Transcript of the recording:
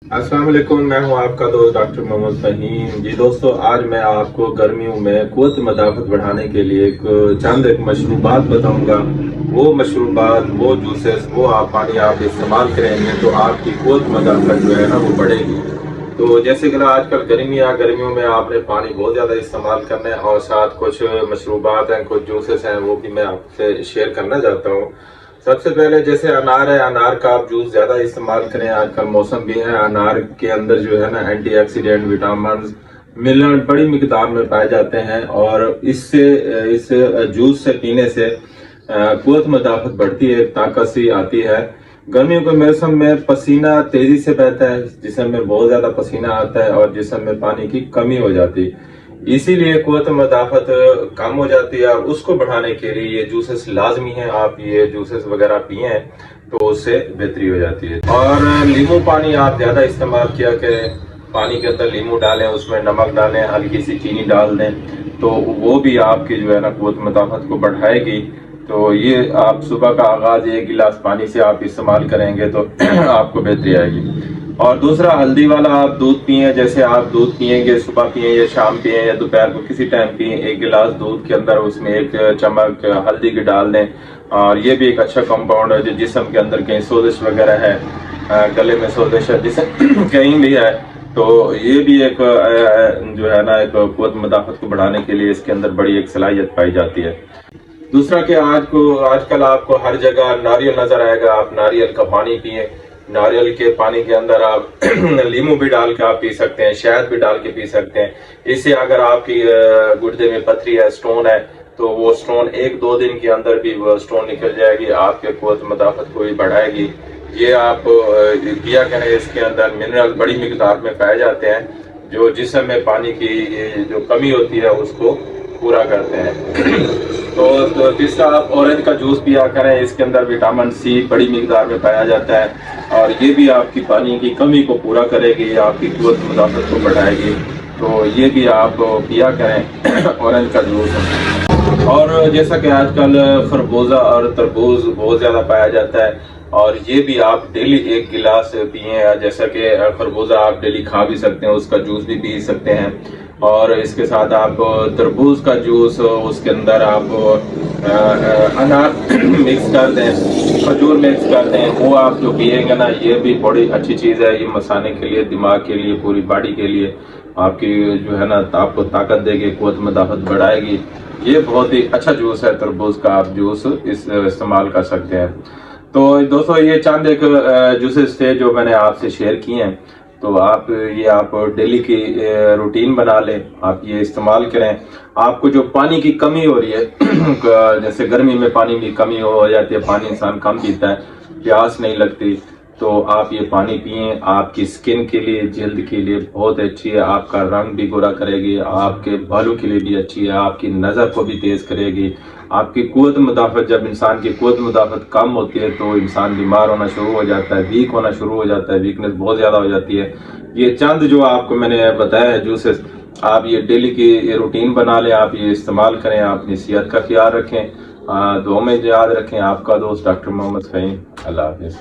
अस्सलाम वालेकुम, मैं हूं आपका दोस्त डॉक्टर मोहम्मद फहीम। जी दोस्तों, आज मैं आपको गर्मियों में क़ुव्वत मदाफ़त बढ़ाने के लिए चंद मशरूबात बताऊंगा। वो मशरूबात, वो जूसेस, वो पानी आप इस्तेमाल करेंगे तो आपकी क़ुव्वत मदाफ़त जो है ना वो बढ़ेगी। तो जैसे कि आजकल गर्मियों में आपने पानी बहुत ज़्यादा इस्तेमाल करना है और साथ कुछ मशरूबात हैं, कुछ जूसेस हैं, वो भी मैं आपसे शेयर करना चाहता हूँ। सबसे पहले जैसे अनार है, अनार का आप जूस ज़्यादा इस्तेमाल करें। आजकल मौसम भी है, अनार के अंदर जो है ना एंटीऑक्सीडेंट, विटामिन, मिनरल बड़ी मिकदार में पाए जाते हैं और इस जूस से पीने से क़ुव्वत मदाफ़त बढ़ती है, ताकत सी आती है। गर्मियों के मौसम में पसीना तेजी से बहता है, जिस्म में बहुत ज़्यादा पसीना आता है और जिस्म में पानी की कमी हो जाती है, इसीलिए क़ुव्वत मदाफ़त कम हो जाती है। और उसको बढ़ाने के लिए ये जूसेस लाजमी है, आप ये जूसेस वगैरह पिए तो उससे बेहतरी हो जाती है। और नींबू पानी आप ज़्यादा इस्तेमाल किया करें, पानी के अंदर नींबू डालें, उसमें नमक डालें, हल्की सी चीनी डाल दें, तो वो भी आपकी जो है ना क़ुव्वत मदाफ़त को बढ़ाएगी। तो ये आप सुबह का आगाज़ 1 गिलास पानी से आप इस्तेमाल करेंगे तो आपको बेहतरी आएगी। और दूसरा, हल्दी वाला आप दूध पिए। जैसे आप दूध पिएंगे, सुबह पिए या शाम पिए या दोपहर को किसी टाइम पिए, 1 गिलास दूध के अंदर उसमें 1 चम्मच हल्दी की डाल दें। और ये भी एक अच्छा कंपाउंड है जो जिस्म के अंदर कहीं सोजिश वगैरह है, गले में सोजिश है, जिसम कहीं भी है, तो ये भी एक जो है ना एक क़ुव्वत मदाफ़त को बढ़ाने के लिए इसके अंदर बड़ी एक सलाहियत पाई जाती है। दूसरा कि आजकल आपको हर जगह नारियल नजर आएगा, आप नारियल का पानी पिए। नारियल के पानी के अंदर आप नींबू भी डाल के आप पी सकते हैं, शहद भी डाल के पी सकते हैं। इससे अगर आपकी गुर्दे में पथरी है, स्टोन है, तो वो स्टोन 1-2 दिन के अंदर भी वो स्टोन निकल जाएगी, आपके क़ुव्वत मदाफ़त को भी बढ़ाएगी। ये आप पिया करें। इसके अंदर मिनरल बड़ी मिकदार में पाए जाते हैं जो जिस्म में पानी की जो कमी होती है उसको पूरा करते हैं। तो तीसरा, आप ऑरेंज का जूस पिया करें। इसके अंदर विटामिन सी बड़ी मिकदार में पाया जाता है और ये भी आपकी पानी की कमी को पूरा करेगी, आपकी क़ुव्वत मदाफ़त को बढ़ाएगी। तो ये भी आप पिया करें ऑरेंज का जूस। और जैसा कि आजकल खरबूजा और तरबूज बहुत ज़्यादा पाया जाता है और ये भी आप डेली 1 गिलास पिए। जैसा कि खरबूजा आप डेली खा भी सकते हैं, उसका जूस भी पी सकते हैं। और इसके साथ आप तरबूज का जूस, उसके अंदर आप अनार मिक्स कर दें, खजूर मिक्स कर दें, वो आप जो पिएंगे ना, ये भी बड़ी अच्छी चीज़ है। ये मसाने के लिए, दिमाग के लिए, पूरी बॉडी के लिए आपकी जो है ना आपको ताकत देगी, क़ुव्वत मदाफ़त बढ़ाएगी। ये बहुत ही अच्छा जूस है, तरबूज का आप जूस इस्तेमाल कर सकते हैं। तो दोस्तों, ये चंद एक जूसेस थे जो मैंने आपसे शेयर किए हैं। तो आप डेली की रूटीन बना लें, आप ये इस्तेमाल करें। आपको जो पानी की कमी हो रही है जैसे गर्मी में पानी की कमी हो जाती है, पानी इंसान कम पीता है, प्यास नहीं लगती, तो आप ये पानी पिए। आपकी स्किन के लिए, जल्द के लिए बहुत अच्छी है, आपका रंग भी गोरा करेगी, आपके बालों के लिए भी अच्छी है, आपकी नज़र को भी तेज़ करेगी। आपकी क़ुव्वत मदाफ़त, जब इंसान की क़ुव्वत मदाफ़त कम होती है तो इंसान बीमार होना शुरू हो जाता है, वीक होना शुरू हो जाता है, वीकनेस बहुत ज़्यादा हो जाती है। ये चंद जो आपको मैंने बताया है जूसेस, आप ये डेली की रूटीन बना लें, आप ये इस्तेमाल करें, आप अपनी सेहत का ख्याल रखें। दुआ में याद रखें। आपका दोस्त डॉक्टर मोहम्मद फहीम। अल्लाह हाफ़िज़।